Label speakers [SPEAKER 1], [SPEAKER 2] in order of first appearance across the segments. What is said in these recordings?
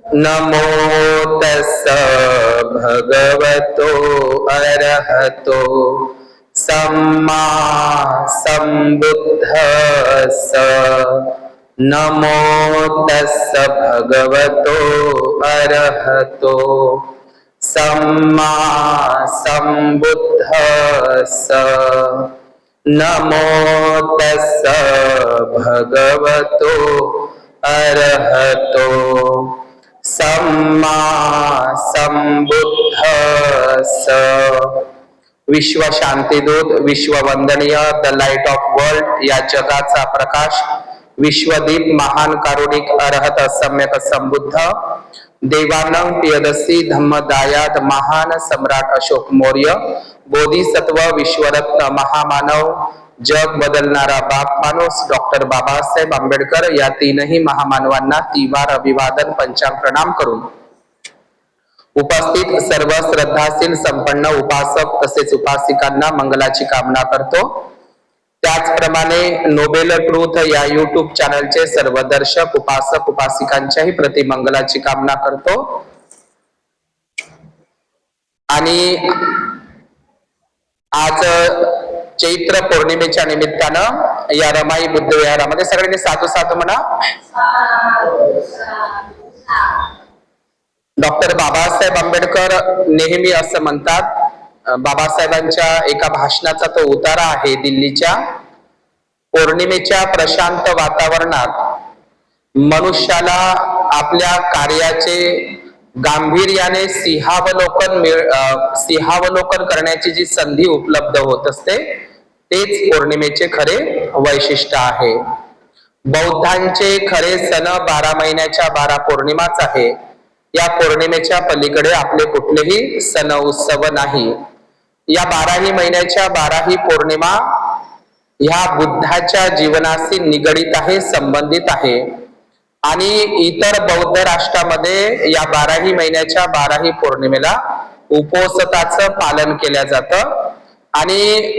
[SPEAKER 1] नमो तस्स भगवतो अरहतो सम्मा सम्बुद्धस्स। नमो तस्स भगवतो अरहतो सम्मा सम्बुद्धस्स। नमो तस्स भगवतो अरहतो सम्मा संबुद्धस्स। विश्व शांतीदूत, विश्व वंदनीय, द लाइट ऑफ वर्ल्ड या जगाचा प्रकाश, विश्वदीप, महान कारुणिक अरहत सम्यक संबुद्ध देवानंग प्रियदर्शी धम्मदायाद महान सम्राट अशोक मौर्य, बोधिसत्व, विश्वरत्न, महामानव, जग बदलणारा बाप माणूस डॉक्टर बाबासाहेब आंबेडकर या तीनही महामानवांना तिवार अभिवादन पंचांग प्रणाम करून उपस्थित सर्व श्रद्धाशील संपन्न उपासक तसेच उपासिकांना मंगलाची कामना करतो। त्याचप्रमाणे नोबेल ट्रूथ या युट्यूब चॅनलचे सर्व दर्शक उपासक उपासिकांच्याही प्रति मंगलाची कामना करतो। आणि आज चैत्र पौर्णिमेच्या निमित्तानं या रमाई बुद्ध विहारामध्ये सगळ्यांनी साधू साधू म्हणा। डॉक्टर बाबासाहेब आंबेडकर नेहमी असं म्हणतात, बाबासाहेबांच्या एका भाषणाचा तो उतारा आहे दिल्लीच्या, पौर्णिमेच्या प्रशांत वातावरणात मनुष्याला आपल्या कार्याचे गांभीर्याने सिंहावलोकन करण्याची जी संधी उपलब्ध होत असते तेच पौर्णिमेचे खरे वैशिष्ट्य आहे। बौद्धांचे खरे सण 12 महिन्याच्या 12 पौर्णिमाच आहे। या पौर्णिमेच्या पलीकडे आपले कुठलेही सण उत्सव नाही। या 12ही महिन्याच्या 12ही पौर्णिमा ह्या बुद्धाच्या जीवनाशी निगडित आहे, संबंधित आहे। आणि इतर बौद्ध राष्ट्रामध्ये या 12ही महिन्याच्या 12ही पौर्णिमेला उपोषताचं पालन केलं जातं आणि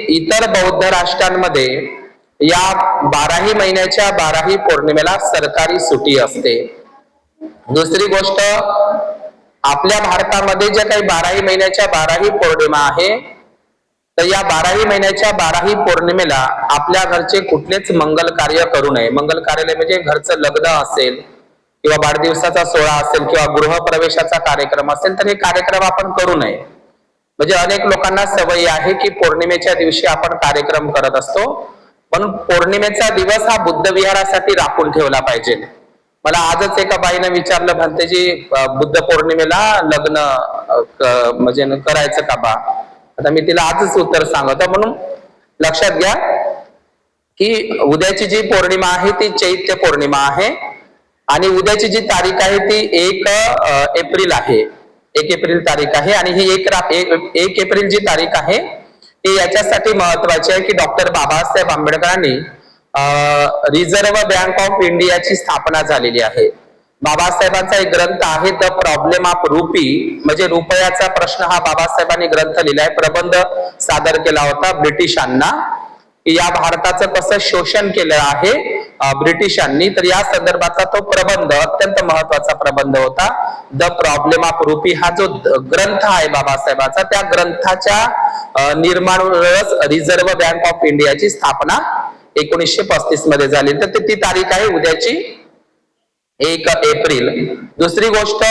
[SPEAKER 1] इतर बौद्ध राष्ट्रांमध्ये या 12ही महिन्याच्या 12ही पौर्णिमेला सरकारी सुट्टी असते। दुसरी गोष्ट, आपल्या भारतामध्ये जे काही 12ही महिन्याच्या 12ही पौर्णिमा आहे तर या 12ही महिन्याच्या 12ही पौर्णिमेला आपल्या घरचे कुठलेच मंगल कार्य करू नये। मंगल कार्य म्हणजे घरचं लग्न असेल किंवा वाढदिवसाचा सोहळा असेल किंवा गृहप्रवेशाचा कार्यक्रम असेल तर हे कार्यक्रम आपण करू नये। म्हणजे अनेक लोकांना सवय आहे की पौर्णिमेच्या दिवशी आपण कार्यक्रम करत असतो, पण पौर्णिमेचा दिवस हा बुद्ध विहारासाठी राखून ठेवला पाहिजे। मला आजच एका बाईने विचारलं, भंतेजी बुद्ध पौर्णिमेला लग्न म्हणजे करायचं का बा? आता मी तिला आजच उत्तर सांगतो, म्हणून लक्षात घ्या की उद्याची जी पौर्णिमा आहे ती चैत्र पौर्णिमा आहे आणि उद्याची जी तारीख आहे ती 1 एप्रिल आहे। 1 एप्रिल तारीख आहे आणि ही 1 एप्रिल जी तारीख आहे ती याच्यासाठी महत्वाची आहे की डॉक्टर बाबासाहेब आंबेडकरांनी रिझर्व्ह बँक ऑफ इंडियाची स्थापना झालेली आहे। बाबासाहेबांचा एक ग्रंथ आहे द प्रॉब्लेम ऑफ रुपी, म्हणजे रुपयाचा प्रश्न हा बाबासाहेबांनी ग्रंथ लिहिलाय, प्रबंध सादर केला होता ब्रिटिशांना की या भारताचं कसं शोषण केलं आहे ब्रिटिशांनी, तर या संदर्भाचा तो प्रबंध अत्यंत महत्वाचा प्रबंध होता। द प्रॉब्लेम ऑफ रुपी हा जो ग्रंथ आहे बाबासाहेबांचा, त्या ग्रंथाच्या निर्माणावरच रिझर्व्ह बँक ऑफ इंडियाची स्थापना 1935 मध्ये झाली। तर ती तारीख आहे उद्याची 1 एप्रिल। दुसरी गोष्ट,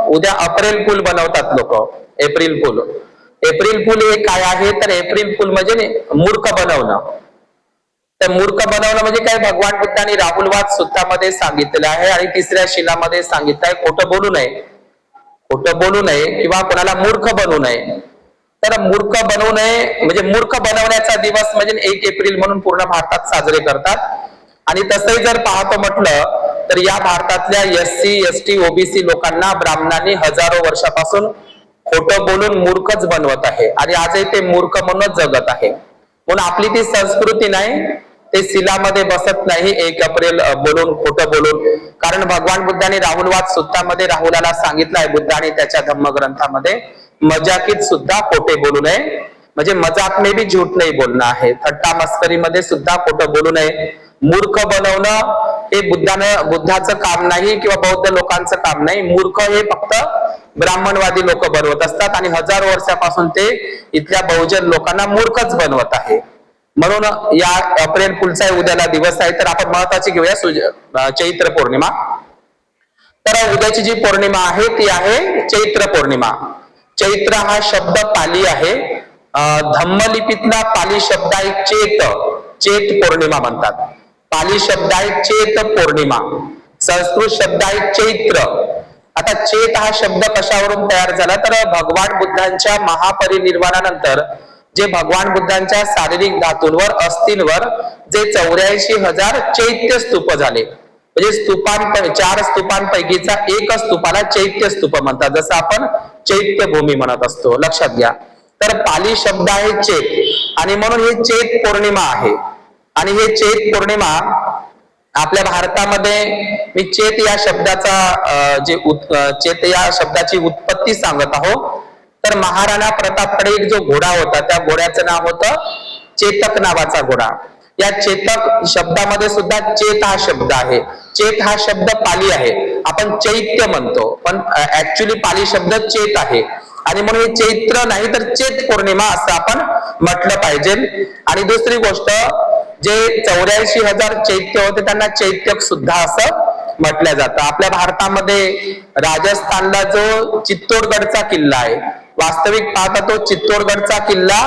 [SPEAKER 1] उद्या अप्रिल फुल बनवतात लोक, एप्रिल फुल। एप्रिल फुल हे काय आहे तर एप्रिल फुल म्हणजे मूर्ख बनवणं। तर मूर्ख बनवणं म्हणजे काय, भगवान बुद्धांनी राहुलवाद सूत्रामध्ये सांगितलेलं आहे आणि 3ऱ्या शिलामध्ये सांगितलं आहे खोटं बोलू नये, खोटं बोलू नये किंवा कोणाला मूर्ख बनवू नये। तर मूर्ख बनवू नये म्हणजे मूर्ख बनवण्याचा दिवस म्हणजे 1 एप्रिल म्हणून पूर्ण भारतात साजरे करतात। आणि तसंही जर पाहतो म्हटलं तर या भारतातल्या SC ST OBC लोकांना ब्राह्मणांनी हजारो वर्षापासून खोटं बोलून मूर्खच बनवत आहे आणि आजही ते मूर्ख म्हणूनच जगत आहे। म्हणून आपली ती संस्कृती नाही, ते शिलामध्ये बसत नाही 1 एप्रिल बोलून, खोटं बोलून। कारण भगवान बुद्धांनी राहुलवाद सूत्रामध्ये राहुलाला सांगितलं आहे, बुद्धाने त्याच्या धम्मग्रंथामध्ये, मजाकीत सुद्धा खोटे बोलू नये, म्हणजे मजाक में भी झूठ नाही बोलणं आहे, थट्टा मस्करीमध्ये सुद्धा खोटं बोलू नये। मूर्ख बनवणं हे बुद्धाचं काम नाही किंवा बौद्ध लोकांचं काम नाही. मूर्ख हे फक्त ब्राह्मणवादी लोक बनवत असतात आणि हजारो वर्षापासून ते इथल्या बहुजन लोकांना मूर्खच बनवत आहे. म्हणून या एप्रिल फुलचा उद्याला दिवस आहे, तर आपण महत्वाची घेऊया चैत्र पौर्णिमा. तर उद्याची जी पौर्णिमा आहे ती आहे चैत्र पौर्णिमा. चैत्र हा शब्द पाली आहे. धम्मलिपीतला पाली शब्द आहे चेत. चेत पौर्णिमा म्हणतात. पाली शब्द आहे चेत पौर्णिमा. संस्कृत शब्द आहे चैत्र. आता चेत हा शब्द कशावरून तयार झाला, तर भगवान बुद्धांच्या महापरिनिर्वाणानंतर जे भगवान बुद्धांच्या शारीरिक धातूंवर अस्थींवर जे 84,000 चैत्य स्तूप झाले, म्हणजे 4 स्तूपांपैकीचा एक स्तूपाला चैत्य स्तूप म्हणतात, जसं आपण चैत्य भूमी म्हणत असतो. लक्षात घ्या. तर पाली शब्द आहे चेत आणि म्हणून ही चेत पौर्णिमा आहे. आणि हे चेत पौर्णिमा आपल्या भारतामध्ये, मी चेत या शब्दाचा चेत या शब्दाची उत्पत्ती सांगत आहोत. तर महाराणा प्रतापकडे एक जो घोडा होता, त्या घोड्याचं नाव होतं चेतक नावाचा घोडा. या चेतक शब्दामध्ये सुद्धा चेत हा शब्द आहे. चेत हा शब्द पाली आहे. आपण चैत्य म्हणतो, पण ऍक्च्युली पाली शब्द चेत आहे. आणि म्हणून हे चैत्र नाही तर चेत पौर्णिमा असं आपण म्हटलं पाहिजे. आणि दुसरी गोष्ट, जे 84,000 चैत्य होते त्यांना चैत्यक सुद्धा असं म्हटलं जातं. आपल्या भारतामध्ये राजस्थानला जो चित्तोडगडचा किल्ला आहे, वास्तविक पाहता तो चित्तोडगडचा किल्ला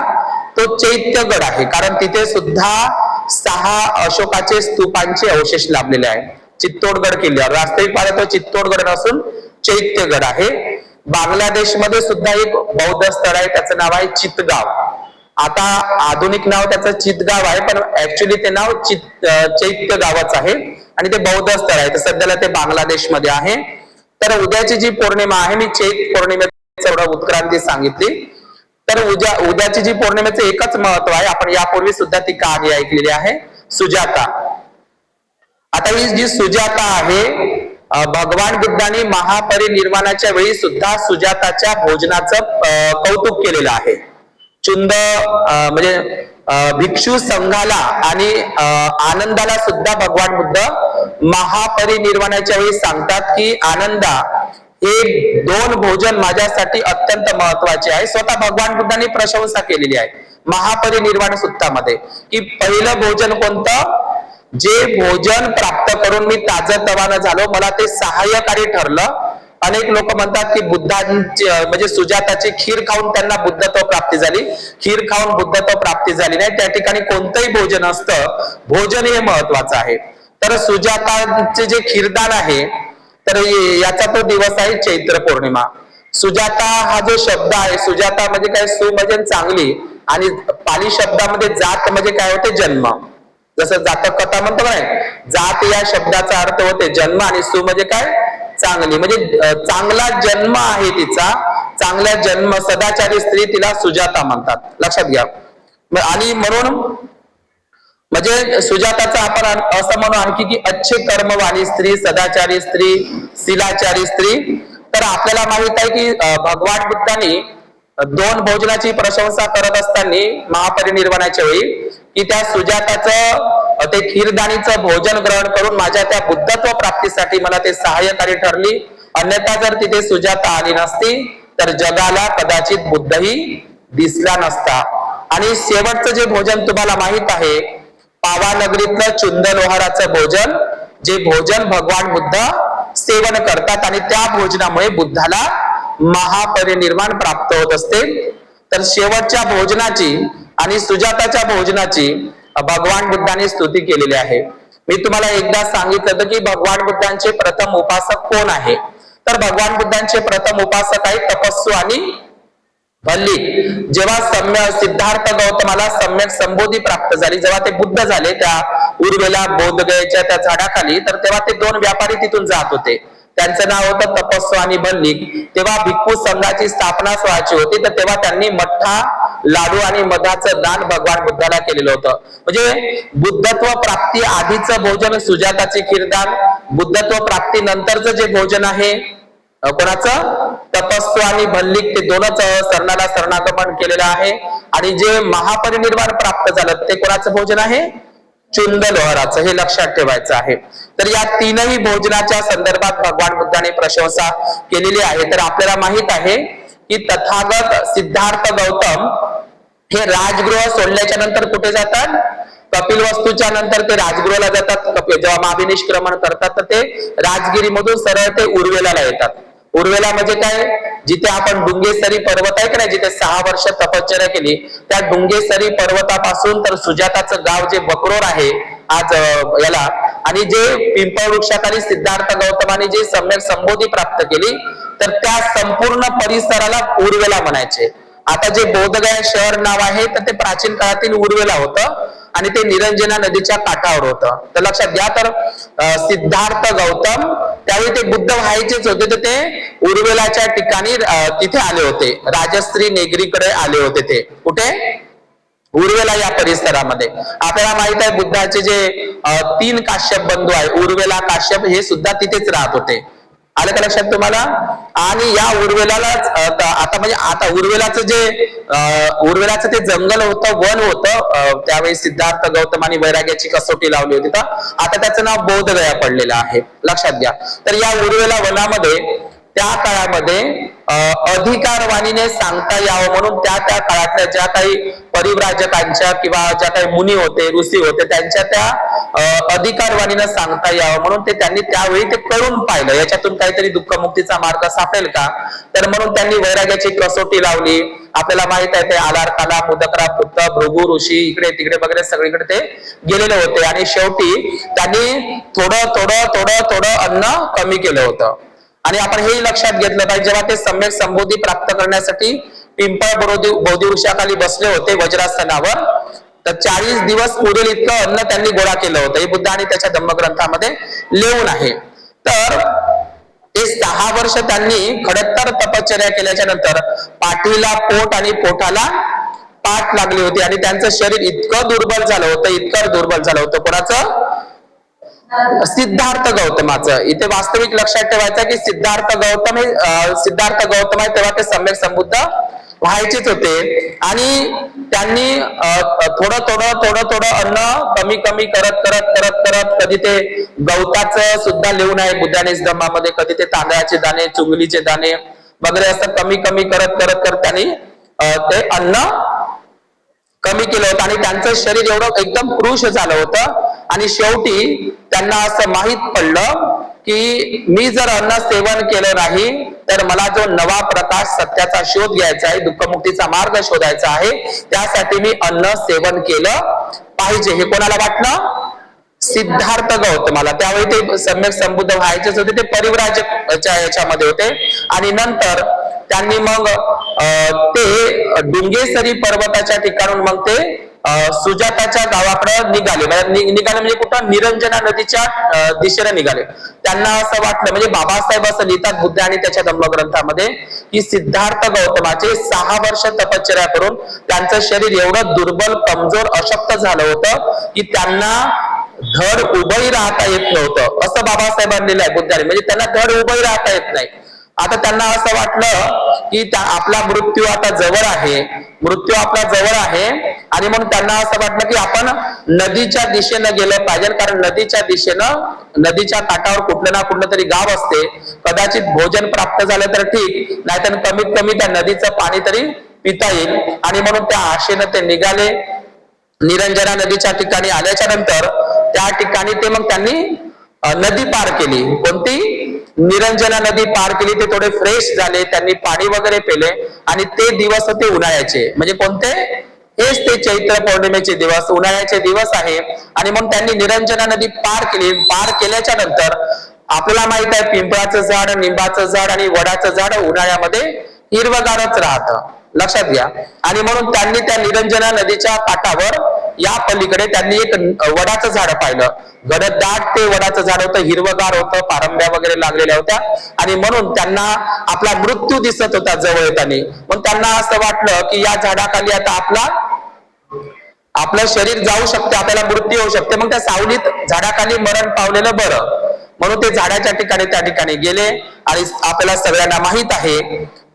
[SPEAKER 1] तो चैत्यगड आहे, कारण तिथे सुद्धा 6 अशोकाचे स्तूपांचे अवशेष लाभलेले आहे चित्तोडगड किल्ल्यावर. वास्तविक पाहता तो चित्तोडगड नसून चैत्यगड आहे. बांगलादेशमध्ये सुद्धा एक बौद्ध स्थळ आहे, त्याचं नाव आहे चितगाव. आता आधुनिक नाव त्याचं चितगाव आहे, पण ऍक्च्युली ते नाव चैत्य गावच आहे आणि ते बौद्ध स्थळ आहे. तर सध्याला ते बांगलादेशमध्ये आहे. तर उद्याची जी पौर्णिमा आहे, मी चैत पौर्णिमेचं एवढं उत्क्रांती सांगितली. तर उद्याची जी पौर्णिमेचं एकच महत्व आहे, आपण यापूर्वी सुद्धा ती कहाणी ऐकलेली आहे, सुजाता. आता ही जी सुजाता आहे, भगवान बुद्धांनी महापरिनिर्वाणाच्या वेळी सुद्धा सुजाताच्या भोजनाचं कौतुक केलेलं आहे. चुंद म्हणजे भिक्षू संघाला आणि आनंदाला सुद्धा भगवान बुद्ध महापरिनिर्वाणाच्या वेळी सांगतात की आनंदा, हे 2 भोजन माझ्यासाठी अत्यंत महत्वाचे आहे. स्वतः भगवान बुद्धांनी प्रशंसा केलेली आहे महापरिनिर्वाण सूत्रामध्ये की पहिलं भोजन कोणतं, जे भोजन प्राप्त करून मी ताजतवानं झालो, मला ते सहाय्यकारी ठरलं. अनेक लोक म्हणतात की बुद्धांची म्हणजे सुजाताची खीर खाऊन त्यांना बुद्धत्व प्राप्ती झाली. खीर खाऊन बुद्धत्व प्राप्ती झाली नाही. त्या ठिकाणी कोणतंही भोजन असतं, भोजन हे महत्वाचं आहे. तर सुजाताचे जे खीरदान आहे, तर याचा तो दिवस आहे चैत्र पौर्णिमा. सुजाता हा जो शब्द आहे, सुजाता म्हणजे काय, सु म्हणजे चांगली, आणि पाली शब्दामध्ये जात म्हणजे काय होते, जन्म. जसं जातक कथा म्हणतो काय, जात या शब्दाचा अर्थ होते जन्म, आणि सु म्हणजे काय, चांगली, म्हणजे चांगला जन्म आहे तिचा, चांगल्या जन्म, सदाचारी स्त्री तिला सुजाता म्हणतात. लक्षात घ्या. आणि म्हणून म्हणजे सुजाताचा आपण असं म्हणू आणखी की अच्छे कर्मवाली स्त्री, सदाचारी स्त्री, शिलाचारी स्त्री. तर आपल्याला माहित आहे की भगवान बुद्धांनी 2 भोजनाची प्रशंसा करत असताना महापरिनिर्वाणाच्या वेळी की त्या सुजाताचं ते खीरदानीचं भोजन ग्रहण करून माझ्या त्या बुद्धत्व प्राप्तीसाठी मला ते सहाय्यकारी ठरली. अन्यथा जर तिथे सुजाता आली नसती तर जगाला कदाचित बुद्धही दिसला नसता. आणि शेवटचं जे भोजन तुम्हाला माहित आहे, पावानगरीतलं चुंद लोहाराचं भोजन, जे भोजन भगवान बुद्ध सेवन करतात आणि त्या भोजनामुळे बुद्धाला महापरिनिर्वाण प्राप्त होत असते. तर शेवटच्या भोजनाची आणि सुजाताच्या भोजनाची भगवान बुद्धांनी स्तुती केलेली आहे. मी तुम्हाला एकदा सांगितलं होतं की भगवान बुद्धांचे प्रथम उपासक कोण आहे, तर भगवान बुद्धांचे प्रथम उपासक आहे तपस्सू आणि भल्लिक. जेव्हा सिद्धार्थ गौतमाला सम्यक संबोधी प्राप्त झाली, जेव्हा ते बुद्ध झाले त्या उर्वेला बोधगयेच्या त्या झाडाखाली, तर तेव्हा ते 2 व्यापारी तिथून जात होते. त्यांचं नाव होतं तपस्सू आणि भल्लिक. तेव्हा भिक्खू संघाची स्थापना व्हायची होती, तर तेव्हा त्यांनी मठ्ठा, लाडू आणि मधाचं दान भगवान बुद्धाला केलेलं होतं. म्हणजे बुद्धत्व प्राप्ती आधीचं भोजन सुजाताचे खीरदान, बुद्धत्व प्राप्ती नंतरचं जे भोजन आहे कोणाचं, तपस्सू आणि भल्लिक, ते 2च सरणाला शरणागमन केलेलं आहे. आणि जे महापरिनिर्वाण प्राप्त झालं ते कोणाचं भोजन आहे, चुंद लोहराचं, हे लक्षात ठेवायचं आहे. तर या तीनही भोजनाच्या संदर्भात भगवान बुद्धाने प्रशंसा केलेली आहे. तर आपल्याला माहित आहे की तथागत सिद्धार्थ गौतम हे राजगृह सोडल्याच्या नंतर कुठे जातात? कपिलवस्तूच्या नंतर ते राजगृहाला जातात. जेव्हा महाभिनिष्क्रमण करतात तर ते राजगिरीमधून सरळ ते उर्वेला येतात. उर्वेला म्हणजे काय? जिथे आपण डुंगेसरी पर्वत आहे की नाही, जिथे 6 वर्ष तपश्चर्या केली, त्या डुंगेसरी पर्वतापासून तर सुजाताचं गाव जे बकरोर आहे आज याला, आणि जे पिंपळ वृक्षाखाली सिद्धार्थ गौतमाने जे सम्यक संबोधी प्राप्त केली, तर त्या संपूर्ण परिसराला उर्वेला म्हणायचे. आता जे बोधगया शहर नाव आहे तर ते प्राचीन काळातील उर्वेला होतं आणि ते निरंजना नदीच्या काठावर होतं. तर लक्षात घ्या. तर सिद्धार्थ गौतम त्यावेळी ते बुद्ध व्हायचेच होते, तर ते उर्वेलाच्या ठिकाणी तिथे आले होते, राजश्री नेगरीकडे आले होते. ते कुठे? उर्वेला या परिसरामध्ये. आपल्याला माहित आहे बुद्धाचे जे 3 काश्यप बंधू आहे, उर्वेला, काश्यप, हे सुद्धा तिथेच राहत होते. आलं का लक्षात तुम्हाला? आणि या उर्वेलालाच आता म्हणजे आता उर्वेलाचं ते जंगल होतं, वन होतं, त्यावेळी सिद्धार्थ गौतमाने वैराग्याची कसोटी लावली होती. तर आता त्याचं नाव बोधगया पडलेलं आहे, लक्षात घ्या. तर या उर्वेला वनामध्ये त्या काळामध्ये अधिकारवाणीने सांगता यावं म्हणून त्या काळातल्या ज्या काही परिव्राजकांच्या किंवा ज्या काही मुनी होते, ऋषी होते, त्यांच्या त्या अधिकारवाणीने सांगता यावं म्हणून ते त्यांनी त्यावेळी ते करून पाहिलं, याच्यातून काहीतरी दुःखमुक्तीचा मार्ग सापडेल का. तर म्हणून त्यांनी वैराग्याची कसोटी लावली. आपल्याला माहित आहे ते आलारकाला, मुदकरा पुत्र, भृगु ऋषी, इकडे तिकडे वगैरे सगळीकडे ते गेलेले होते आणि शेवटी त्यांनी थोडं थोडं थोडं थोडं अन्न कमी केलं होतं. आणि आपण हे लक्षात घेतलं पाहिजे, जेव्हा ते सम्यक संबोधी प्राप्त करण्यासाठी पिंपळ बोधी वृक्षाखाली बसले होते वज्रासनावर, तर 40 दिवस पुरेल इतकं अन्न त्यांनी गोळा केलं होतं. हे बुद्ध आणि त्याच्या धम्मग्रंथामध्ये लिहून आहे. तर ते 6 वर्ष त्यांनी खडतर तपश्चर्या केल्याच्या नंतर पाठीला पोट आणि पोटाला पाठ लागली होती आणि त्यांचं शरीर इतकं दुर्बल झालं होतं, इतकं दुर्बल झालं होतं. कोणाचं? सिद्धार्थ गौतमाचं. इथे वास्तविक लक्षात ठेवायचं की सिद्धार्थ गौतम आहे तेव्हा ते सम्यक संबुद्ध व्हायचेच होते आणि त्यांनी थोडं थोडं अन्न कमी कमी करत कधी ते गवताचं सुद्धा लिहून आहे बुद्धाने धम्मामध्ये, कधी ते तांदळाचे दाणे, चुंगलीचे दाणे वगैरे असं कमी कमी करत त्यांनी ते अन्न कमी केलं होतं आणि त्यांचं शरीर एवढं एकदम कृश झालं होतं. आणि शेवटी त्यांना असं माहित पडलं की मी जर अन्न सेवन केलं नाही तर मला जो नवा प्रकाश सत्याचा शोध घ्यायचा आहे, दुःखमुक्तीचा मार्ग शोधायचा आहे, त्यासाठी मी अन्न सेवन केलं पाहिजे. हे कोणाला वाटलं? सिद्धार्थ गौतमाला. त्यावेळी ते सम्यक संबुद्ध व्हायचेच होते, ते परिव्राजकाच्या याच्यामध्ये होते. आणि नंतर त्यांनी मग ते डुंगेसरी पर्वताच्या ठिकाणून मग ते सुजाताच्या गावाकडे निघाले. म्हणजे कुठं? निरंजना नदीच्या दिशेने निघाले. त्यांना असं वाटलं, म्हणजे बाबासाहेब असं लिहितात बुद्ध आणि त्याच्या धम्मग्रंथामध्ये, की सिद्धार्थ गौतमाचे 6 वर्ष तपश्चर्या करून त्यांचं शरीर एवढं दुर्बल, कमजोर, अशक्त झालं होतं की त्यांना धड उभंही राहता येत नव्हतं, असं बाबासाहेबांनी लिहिलंय बुद्धाने. म्हणजे त्यांना धड उभंही राहता येत नाही. आता त्यांना असं वाटलं की आपला मृत्यू आता जवळ आहे, मृत्यू आपला जवळ आहे, आणि म्हणून त्यांना असं वाटलं की आपण नदीच्या दिशेनं गेलं पाहिजे, कारण नदीच्या काठावर कुठलं ना कुठलं तरी गाव असते, कदाचित भोजन प्राप्त झालं तर ठीक, नाहीतर कमीत कमी त्या नदीचं पाणी तरी पिता येईल. आणि म्हणून त्या आशेनं ते निघाले. निरंजना नदीच्या ठिकाणी आल्याच्या नंतर त्या ठिकाणी ते मग त्यांनी नदी पार केली. कोणती? निरंजना नदी पार केली. ते थोडे फ्रेश झाले, त्यांनी पाणी वगैरे पेले आणि ते दिवस होते उन्हाळ्याचे. म्हणजे कोणते? हेच ते चैत्र पौर्णिमेचे दिवस, उन्हाळ्याचे दिवस आहे. आणि मग त्यांनी निरंजना नदी पार केली. पार केल्याच्या नंतर आपल्याला माहित आहे पिंपळाचं झाड, निंबाचं झाड आणि वडाचं झाड उन्हाळ्यामध्ये हिरवगारच राहतं, लक्षात घ्या. आणि म्हणून त्यांनी त्या निरंजना नदीच्या काठावर या पलीकडे त्यांनी एक वडाचं झाड पाहिलं. गडदाट ते वडाचं झाड होतं, हिरवगार होतं, पारंब्या वगैरे लागलेल्या होत्या. आणि म्हणून त्यांना आपला मृत्यू दिसत होता जवळ येताना. मग त्यांना असं वाटलं की या झाडाखाली आता आपलं शरीर जाऊ शकते, आपल्याला मृत्यू होऊ शकते, मग त्या सावलीत झाडाखाली मरण पावलेलं बरं. म्हणून ते झाडाच्या ठिकाणी त्या ठिकाणी गेले. आणि आपल्याला सगळ्यांना माहित आहे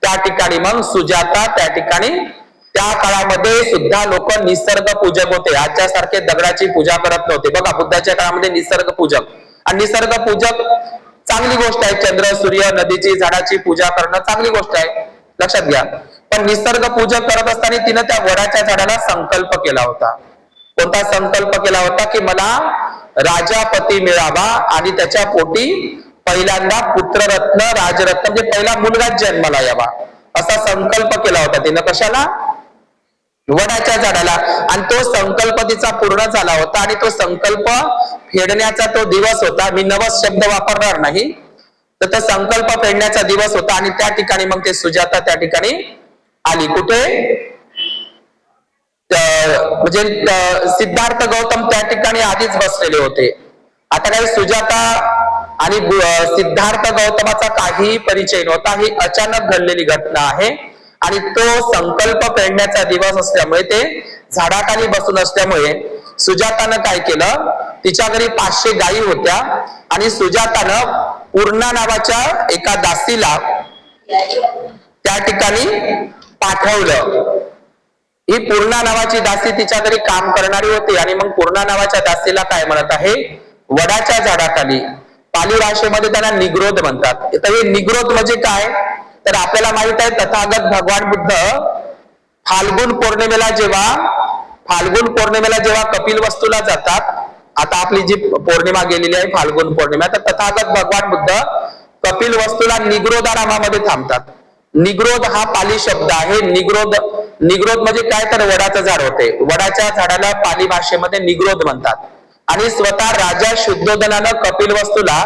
[SPEAKER 1] त्या ठिकाणी मग सुजाता त्या ठिकाणी त्या काळामध्ये सुद्धा लोक निसर्ग पूजक होते, आजच्या सारखे दगडाची पूजा करत नव्हते. बघा, बुद्धाच्या काळामध्ये निसर्ग पूजक, आणि निसर्ग पूजक चांगली गोष्ट आहे. चंद्र, सूर्य, नदीची, झाडाची पूजा करणं चांगली गोष्ट आहे, लक्षात घ्या. पण निसर्ग पूजक करत असताना तिनं त्या वडाच्या झाडाला संकल्प केला होता. कोणता संकल्प केला होता? की मला राजापती मिळावा आणि त्याच्या पोटी पहिल्यांदा पुत्ररत्न, राजरत्न म्हणजे पहिला मुलगाच जन्माला यावा, असा संकल्प केला होता तिनं. कशाला? वडाच्या झाडाला. आणि तो संकल्प तिचा पूर्ण झाला होता, आणि तो संकल्प फेडण्याचा तो दिवस होता. मी नवस शब्द वापरणार नाही, तर तो संकल्प फेडण्याचा दिवस होता. आणि त्या ठिकाणी मग ते सुजाता त्या ठिकाणी आली. कुठे? म्हणजे सिद्धार्थ गौतम त्या ठिकाणी आधीच बसलेले होते. आता काही सुजाता आणि सिद्धार्थ गौतमाचा काहीही परिचय नव्हता. ही अचानक घडलेली घटना आहे, आणि तो संकल्प फेडण्याचा दिवस असल्यामुळे, ते झाडाखाली बसून असल्यामुळे सुजातानं काय केलं? तिच्या घरी 500 गायी होत्या, आणि सुजातानं पूर्णा नावाच्या एका दासीला त्या ठिकाणी पाठवलं. ही पूर्णा नावाची दासी तिच्या घरी काम करणारी होती, आणि मग पूर्णा नावाच्या दासीला काय म्हणत आहे? वडाच्या झाडाखाली, पाली भाषेमध्ये त्यांना निग्रोध म्हणतात. तर हे निग्रोध म्हणजे काय? तर आपल्याला माहित आहे, तथागत भगवान बुद्ध फाल्गुन पौर्णिमेला जेव्हा कपिल वस्तूला जातात, आता आपली जी पौर्णिमा गेलेली आहे फाल्गुन पौर्णिमा, तर तथागत भगवान बुद्ध कपिल वस्तूला निग्रोधारामामध्ये थांबतात. निग्रोध हा पाली शब्द आहे. निग्रोध म्हणजे काय? तर वडाचं झाड होते. वडाच्या झाडाला पाली भाषेमध्ये निग्रोध म्हणतात. आणि स्वतः राजा शुद्धोधनानं कपिल वस्तूला,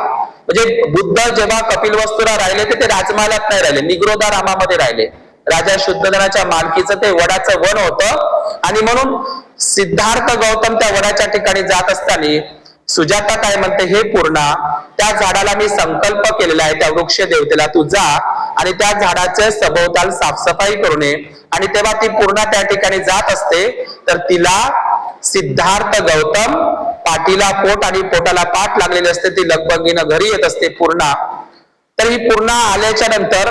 [SPEAKER 1] म्हणजे बुद्ध जेव्हा कपिल वस्तूला राहिले ते राजमहालात नाही राहिले, निग्रोधारामामध्ये राहिले. राजा शुद्धोधनाच्या मालकीचं ते वडाचं वन होतं, आणि म्हणून सिद्धार्थ गौतम त्या वडाच्या ठिकाणी जात असताना सुजाता काय म्हणते? हे पूर्णा, त्या झाडाला मी संकल्प केलेला आहे, त्या वृक्ष देवतेला तू जा आणि त्या झाडाचे सभोवताल साफसफाई करून ये. आणि तेव्हा ती पूर्णा त्या ठिकाणी जात असते, तर तिला सिद्धार्थ गौतम पाठीला पोट आणि पोटाला पाठ लागलेली असते. ती लगबगीनं घरी येत असते पूर्णा. तर ही पूर्णा आल्याच्या नंतर,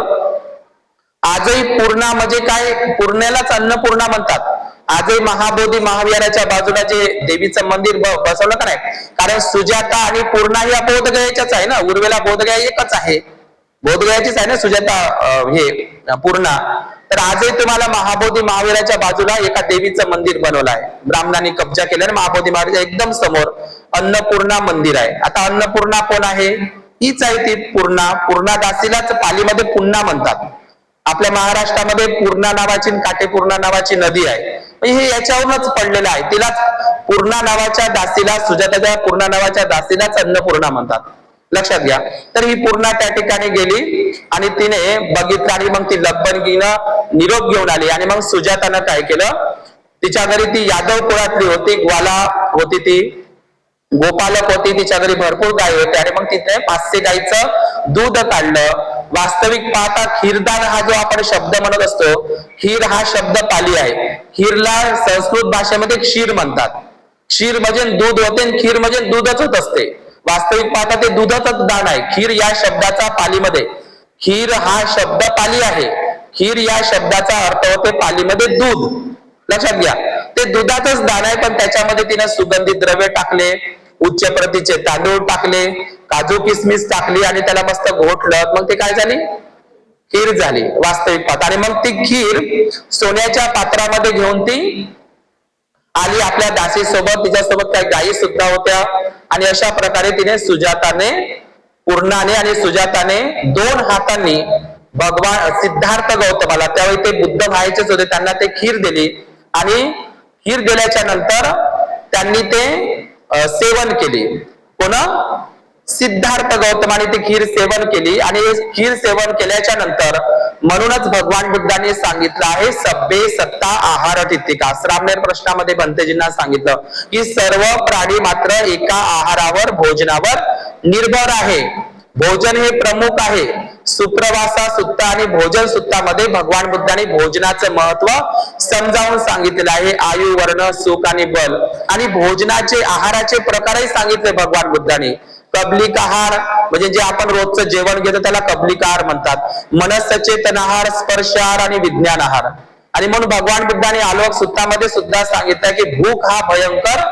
[SPEAKER 1] आजही पूर्णा म्हणजे काय? पूर्णेलाच अन्नपूर्णा म्हणतात. आजही महाबोधी महाविहाराच्या बाजूला जे देवीचं मंदिर बसवलं का नाही, कारण सुजाता आणि पूर्णा ही बोधगयाच्याच आहे ना, उर्वेला बोधगया एकच आहे, बोधगयाचीच आहे ना सुजाता, हे पूर्णा. तर आजही तुम्हाला महाबोधी महावीराच्या बाजूला एका देवीचं मंदिर बनवलं आहे, ब्राह्मणांनी कब्जा केल्याने. महाबोधी महावीराच्या एकदम समोर अन्नपूर्णा मंदिर आहे. आता अन्नपूर्णा कोण आहे? हीच आहे ती पूर्णा. पूर्णा दासीलाच पालीमध्ये पुन्हा म्हणतात. आपल्या महाराष्ट्रामध्ये पूर्णा नावाची, काटेपूर्णा नावाची नदी आहे, हे याच्यावरूनच पडलेलं आहे. तिलाच पूर्णा नावाच्या दासीला, सुजाताच्या पूर्णा नावाच्या दासीलाच अन्नपूर्णा म्हणतात, लक्षात घ्या. तर ही पूर्णा त्या ठिकाणी गेली आणि तिने बघितलं, आणि मग ती लगबगीनं निरोप घेऊन आली. आणि मग सुजातानं काय केलं? तिच्या घरी ती यादव कुळातली होती, ग्वाला होती, ती गोपालक होती, तिच्या घरी भरपूर गायी होते, आणि मग तिथे 500 गायीचं दूध काढलं. वास्तविक पाहता खीरदान हा जो आपण शब्द म्हणत असतो, खीर हा शब्द पाली आहे. खीरला संस्कृत भाषेमध्ये क्षीर म्हणतात. क्षीर म्हणजे दूध होते, आणि खीर म्हणजे दूधच होत असते. वास्तविक पाहता ते दूधच दान आहे. खीर या शब्दाचा पालीमध्ये, खीर हा शब्द पाली आहे, खीर या शब्दाचा अर्थ होते पालीमध्ये दूध, लक्षात घ्या. ते दुधाचंच दान आहे, पण त्याच्यामध्ये तिने सुगंधित द्रव्य टाकले, उच्च प्रतीचे तांदूळ टाकले, काजू किसमिस टाकली, आणि त्याला मस्त घोटलं. मग ते काय झाली? खीर झाली वास्तविक पाहता. आणि मग ती खीर सोन्याच्या पात्रामध्ये घेऊन ती आली आपल्या दासी सोबत. तिच्यासोबत काही गायी सुद्धा होत्या. आणि अशा प्रकारे तिने सुजाताने, पूर्णाने आणि सुजाताने 2 हातांनी भगवान सिद्धार्थ गौतमाला, त्यावेळी ते बुद्ध व्हायचेच होते, त्यांना ते खीर दिली. आणि खीर दिल्याच्या नंतर त्यांनी ते सेवन केली. कोण? सिद्धार्थ गौतमाने ती खीर सेवन केली. आणि खीर सेवन केल्याच्या नंतर म्हणूनच भगवान बुद्धांनी सांगितलं आहे, सब्बे सत्ता आहार तित्तिका. श्रामणेर प्रश्नामध्ये भंतेजींना सांगितलं की सर्व प्राणी मात्र एका आहारावर, भोजनावर निर्भर आहे. भोजन हे प्रमुख आहे. सुप्रवासा सुत्ता आणि भोजन सुत्तामध्ये भगवान बुद्धांनी भोजनाचं महत्व समजावून सांगितलेलं आहे. आयु, वर्ण, सुख आणि बल, आणि भोजनाचे, आहाराचे प्रकारही सांगितले भगवान बुद्धांनी. कबलिक आहार म्हणजे जे आपण रोजचं जेवण घेतो त्याला कबलिक आहार म्हणतात. मनसचेतन आहार, स्पर्श आहार आणि विज्ञान आहार. आणि म्हणून भगवान बुद्धाने आलोक सूत्रामध्ये सुद्धा सांगितलं की भूक हा भयंकर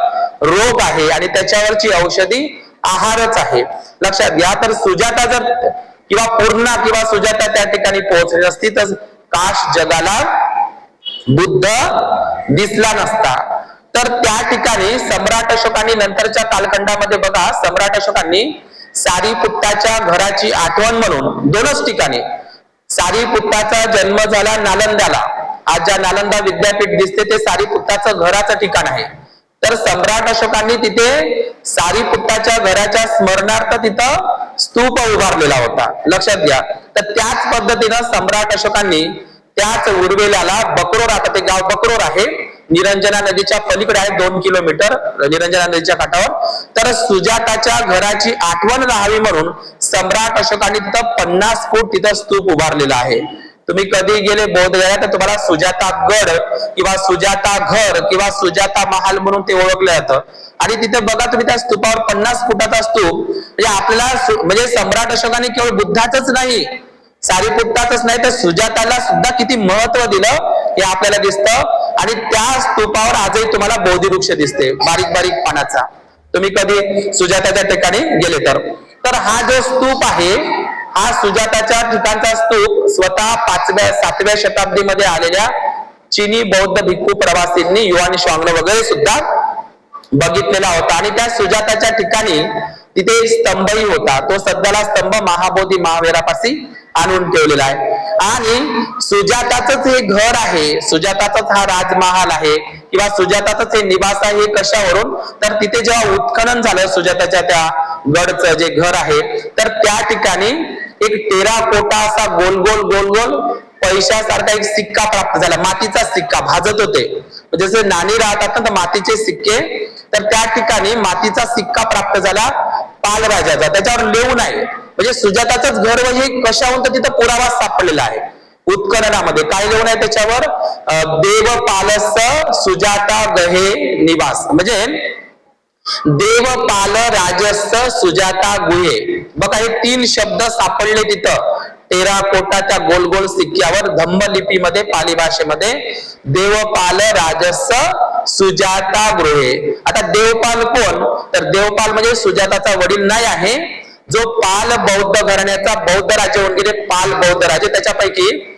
[SPEAKER 1] रोग आहे आणि त्याच्यावरची औषधी आहारच आहे. लक्षात घ्या. तर सुजाता जर किंवा पूर्णा किंवा सुजाता त्या ठिकाणी पोहोचली असती तर काश जगाला बुद्ध दिसला नसता. तर त्या ठिकाणी सम्राट अशोकांनी नंतरच्या कालखंडामध्ये बघा, सम्राट अशोकांनी सारीपुत्ताच्या घराची आठवण म्हणून दोनच ठिकाणी, सारीपुत्ताचा जन्म झाला नालंदाला, आज ज्या नालंदा विद्यापीठ दिसते ते सारीपुत्ताचं घराचं ठिकाण आहे. तर सम्राट अशोकांनी तिथे सारीपुत्ताच्या घराच्या स्मरणार्थ तिथं स्तूप उभारलेला होता. लक्षात घ्या. तर त्याच पद्धतीनं सम्राट अशोकांनी त्याच उर्वेल्याला बकरोर, आता ते गाव बकरोर आहे, निरंजना नदीच्या पलीकडे आहे 2 किलोमीटर निरंजना नदीच्या काठावर. तर सुजाताच्या घराची आठवण राहावी म्हणून सम्राट अशोकांनी तिथं 50 फूट तिथं स्तूप उभारलेला आहे. तुम्ही कधी गेले बौद्धगया तर तुम्हाला सुजाता गड किंवा सुजाता घर किंवा सुजाता महाल म्हणून ते ओळखलं जातं. आणि तिथे बघा तुम्ही त्या स्तूपावर 50 फुटाचा स्तूप, म्हणजे आपल्याला म्हणजे सम्राट अशोकाने केवळ बुद्धाचंच नाही, सारीपुत्ताचंच नाही तर सुजाताला सुद्धा किती महत्व दिलं हे आपल्याला दिसतं. आणि त्या स्तूपावर आजही तुम्हाला बोधी वृक्ष दिसते बारीक बारीक पानाचा, तुम्ही कधी सुजाताच्या ठिकाणी गेले तर. तर हा जो स्तूप आहे हा सुजाताच्या ठिकाणचा स्तूप स्वतः 5व्या-7व्या शताब्दीमध्ये आलेल्या चीनी बौद्ध भिक्खू प्रवासींनी युआन शांग वगैरे सुद्धा बघितलेला होता. आणि त्या सुजाताच्या ठिकाणी तिथे एक स्तंभही होता. तो सध्याला स्तंभ महाबोधी महावीरापाशी आणून ठेवलेला आहे. आणि सुजाताचंच हे घर आहे, सुजाताचाच हा राजमहाल आहे किंवा सुजाताचंच हे निवास आहे. कशावरून? तर तिथे जेव्हा उत्खनन झालं सुजाताच्या त्या गडचं जे घर आहे तर त्या ठिकाणी एक टेराकोटा असा गोल गोल गोल गोल पैशासारखा एक सिक्का प्राप्त झाला, मातीचा सिक्का, भाजत होते जसे नाणी राहतात ना तर मातीचे सिक्के. तर त्या ठिकाणी मातीचा सिक्का प्राप्त झाला पालराजाचा, त्याच्यावर लिहून आहे म्हणजे सुजाताचंच घर म्हणजे कशाहून तर तिथं पुरावा सापडलेला आहे उत्खननामध्ये. काय लिहून आहे त्याच्यावर? देवपालस सुजाता गहे निवास, म्हणजे देवपाल राजस्थ सुजाता गुहे. बघा हे 3 शब्द सापडले तिथं टेराकोटा त्या गोल गोल सिक्क्यावर धम्म लिपीमध्ये पाली भाषेमध्ये. देवपाल राजस्थ सुजाता गृहे. आता देवपाल कोण? तर देवपाल म्हणजे सुजाताचा वडील नाही आहे, जो पाल बौद्ध घराण्याचा बौद्ध राजे होऊन गेले, पाल बौद्ध राजे, त्याच्यापैकी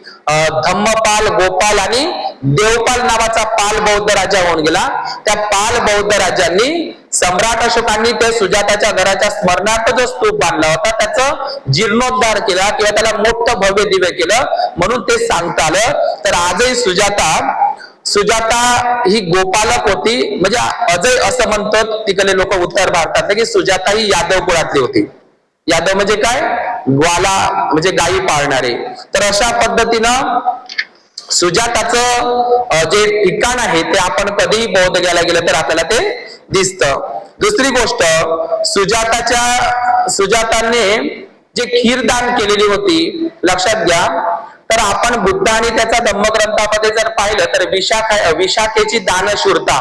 [SPEAKER 1] धम्मपाल, गोपाल आणि देवपाल नावाचा पाल बौद्ध राजा होऊन गेला. त्या पाल बौद्ध राजांनी सम्राट अशोकांनी ते सुजाताच्या घराच्या स्मरणार्थ जो स्तूप बांधला होता त्याचं जीर्णोद्धार केला किंवा त्याला मोठं भव्य दिव्य केलं म्हणून ते सांगता आलं. तर आजही सुजाता ही गोपालक होती, म्हणजे अजय असं म्हणतात तिकडे लोक उत्तर भारतात की सुजाता ही यादव कुळातली होती. यादव म्हणजे काय? ग्वाला म्हणजे गायी पाळणारे. तर अशा पद्धतीनं सुजाताचं जे ठिकाण आहे ते आपण कधीही बौद्ध घ्यायला गेलं तर आपल्याला ते दिसतं. दुसरी गोष्ट, सुजाताने जे खीरदान केलेली होती, लक्षात घ्या. तर आपण बुद्ध आणि त्याचा धम्मग्रंथामध्ये जर पाहिलं तर विशाखेची दानशूरता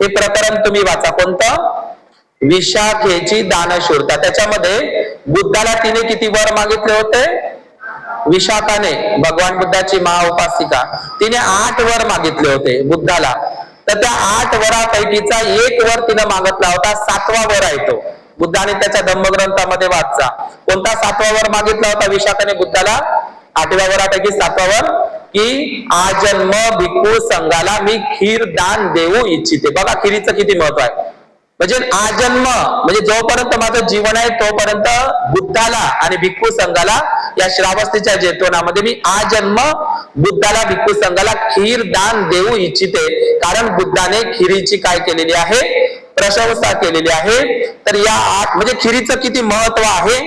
[SPEAKER 1] हे प्रकरण तुम्ही वाचा. कोणतं? विशाखेची दानशूरता. त्याच्यामध्ये बुद्धाला तिने किती वर मागितले होते? विशाखाने, भगवान बुद्धाची महाउपासिका, तिने 8 वर मागितले होते बुद्धाला. तर त्या 8 वरापैकीचा 1 वर तिने मागितला होता, 7वा वर आहे तो. बुद्धाने त्याच्या धम्मग्रंथामध्ये वाचा. कोणता 7वा वर मागितला होता विशाखाने बुद्धाला? 8व्या वरापैकी 7वा वर की आजन्म भिक्खू संघाला मी खीर दान देऊ इच्छिते. बघा खिरीचं किती महत्व आहे. म्हणजे आजन्म म्हणजे जोपर्यंत माझं जीवन आहे तोपर्यंत बुद्धाला आणि भिक्खू संघाला या श्रावस्तीच्या जेतवनामध्ये मी आजन्म बुद्धाला भिक्खू संघाला खीर दान देऊ इच्छिते. कारण बुद्धाने खिरीची काय केलेली आहे? प्रशंसा केलेली आहे. तर या 8 म्हणजे खिरीचं किती महत्व आहे